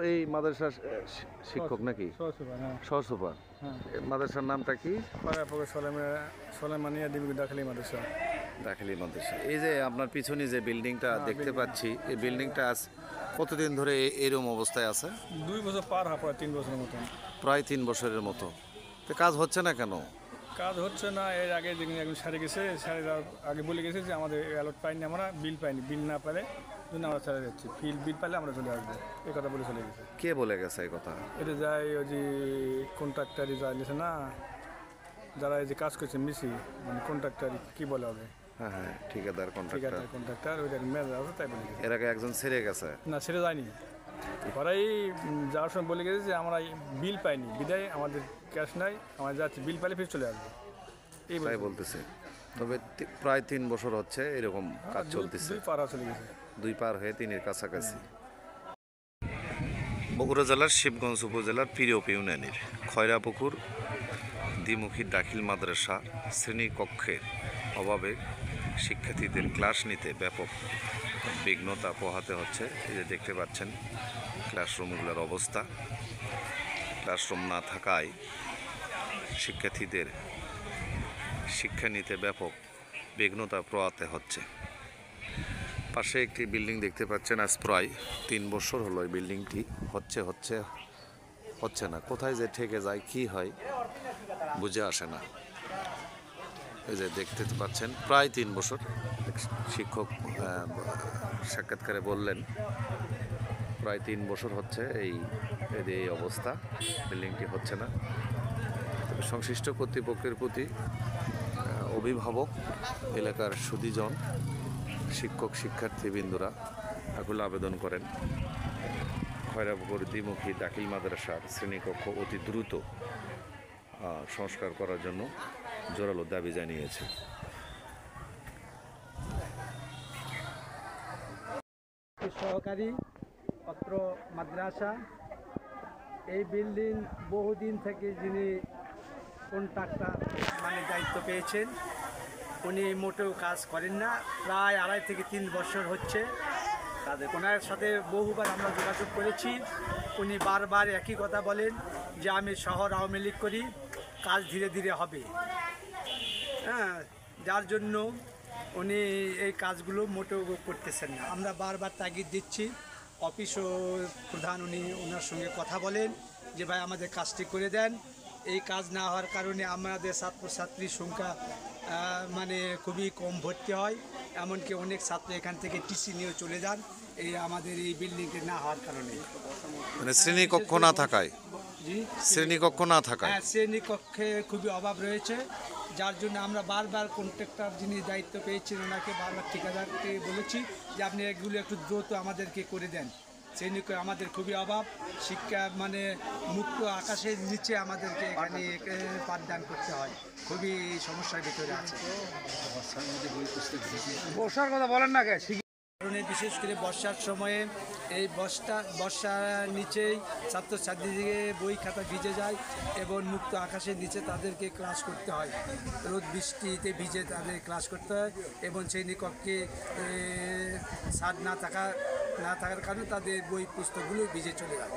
এই মাদ্রাসার শিক্ষক নাকি? সহসুপার। মাদ্রাসার নামটা কি? সোলেমানিয়া দিবি দাখিলি মাদ্রাসা। দাখিলি মাদ্রাসা। এই যে আপনার পিছনে যে বিল্ডিংটা দেখতে পাচ্ছি, এই বিল্ডিংটা আজ কতদিন ধরে এরকম অবস্থায় আছে? 2 বছর পার হয়, প্রায় 3 বছরের মতো। প্রায় 3 বছরের মতো। তো কাজ হচ্ছে না কেন? কাজ হচ্ছে না, এর আগে যেদিন একজন সারে গেছে, সারেরা আগে বলে গেছে যে আমাদের অ্যালট পাইনি, আমরা বিল পাইনি, বিল না পেলে জন্য আমরা ছেড়ে যাচ্ছি, বিল পাইলে আমরা চলে আসবো, এই কথা বলে চলে গেছে। কে বলে গেছে এই কথা? এটা যায় ওই যে কন্ট্রাক্টারই যা গেছে না, যারা এই যে কাজ করছে মিসি, মানে কন্ট্রাক্টার কি বলে হবে? হ্যাঁ হ্যাঁ, ঠিকাদার কন্ট্রাক্টার ওইটা মেজাজ আছে, তাই বলে গেছে। এর আগে একজন ছেড়ে গেছে? না, ছেড়ে যায়নি, ওরাই যাওয়ার সময় বলে গেছে যে আমরা বিল পাইনি, বিদায় আমাদের ক্যাশ নাই, আমরা যাচ্ছি, বিল পাইলে ফির চলে আসবো, এই বলতেছে। তবে প্রায় 3 বছর হচ্ছে এরকম কাজ চলতেছে। 2 পার চলে গেছে, 2 পার হয়ে 3-এর কাছাকাছি। বগুড়া জেলার শিবগঞ্জ উপজেলার পিরোপ ইউনিয়নের খয়রাপুকুর দ্বিমুখী দাখিল মাদ্রাসা শ্রেণীকক্ষের অভাবে শিক্ষার্থীদের ক্লাস নিতে ব্যাপক বিঘ্নতা পোহাতে হচ্ছে। এই যে দেখতে পাচ্ছেন ক্লাসরুমগুলোর অবস্থা। ক্লাসরুম না থাকায় শিক্ষার্থীদের শিক্ষা নিতে ব্যাপক বিঘ্নতা পোহাতে হচ্ছে। পাশে একটি বিল্ডিং দেখতে পাচ্ছেন, আজ প্রায় 3 বছর হলো এই বিল্ডিংটি হচ্ছে না। কোথায় যে ঠেকে যায়, কি হয় বুঝে আসে না। এই যে দেখতে পাচ্ছেন প্রায় 3 বছর। শিক্ষক সাক্ষাৎকারে বললেন প্রায় 3 বছর হচ্ছে এই অবস্থা, বিল্ডিংটি হচ্ছে না। তবে সংশ্লিষ্ট কর্তৃপক্ষের প্রতি অভিভাবক, এলাকার সুধীজন, শিক্ষক শিক্ষার্থীবৃন্দরা আকুল আবেদন করেন খয়রাপুকুর দ্বিমুখী দাখিল মাদ্রাসার শ্রেণীকক্ষ অতি দ্রুত সংস্কার করার জন্য জোরালো দাবি জানিয়েছে। সহকারী অত্র মাদ্রাসা, এই বিল্ডিং বহুদিন থেকে যিনি কন্ট্রাক্টর মানে দায়িত্ব পেয়েছেন, উনি মোটেও কাজ করেন না। প্রায় 2.5 থেকে 3 বছর হচ্ছে। ওনার সাথে বহুবার আমরা যোগাযোগ করেছি, উনি বারবার একই কথা বলেন যে আমি শহর আওয়ামী লীগ করি, কাজ ধীরে ধীরে হবে। হ্যাঁ, যার জন্য উনি এই কাজগুলো মোটেও করতেছেন না। আমরা বারবার তাগিদ দিচ্ছি, অফিসও প্রধান ওনার সঙ্গে কথা বলেন যে ভাই আমাদের কাজটি করে দেন। এই কাজ না হওয়ার কারণে আমাদের ছাত্রছাত্রীর সংখ্যা মানে খুবই কম ভর্তি হয়, এমনকি অনেক ছাত্র এখান থেকে টিসি নিয়ে চলে যান এই আমাদের এই বিল্ডিংটি না হওয়ার কারণে। মানে শ্রেণীকক্ষ না থাকায়? শ্রেণীকক্ষ না থাকায়, হ্যাঁ, শ্রেণীকক্ষে খুবই অভাব রয়েছে। যার জন্য আমরা বারবার কন্ট্রাক্টর যিনি দায়িত্ব পেয়েছেন ওনাকে বারবার ঠিকাদারকে বলেছি যে আপনি এগুলো একটু দ্রুত আমাদেরকে করে দেন। শ্রেণীকক্ষ আমাদের খুবই অভাব, শিক্ষা মানে মুক্ত আকাশের নিচে আমাদেরকে এখানে পাঠদান করতে হয়, খুবই সমস্যার ভিতরে আছে। বর্ষার কথা বলেন না কে? কারণে বিশেষ করে বর্ষার সময়ে এই বর্ষার নিচেই ছাত্রছাত্রীদিকে বই খাতা ভিজে যায় এবং মুক্ত আকাশের নিচে তাদেরকে ক্লাস করতে হয়, রোদ বৃষ্টিতে ভিজে তাদের ক্লাস করতে হয় এবং শ্রেণীকক্ষে ছাদ না থাকার কারণে তাদের বই পুস্তকগুলো ভিজে চলে যায়।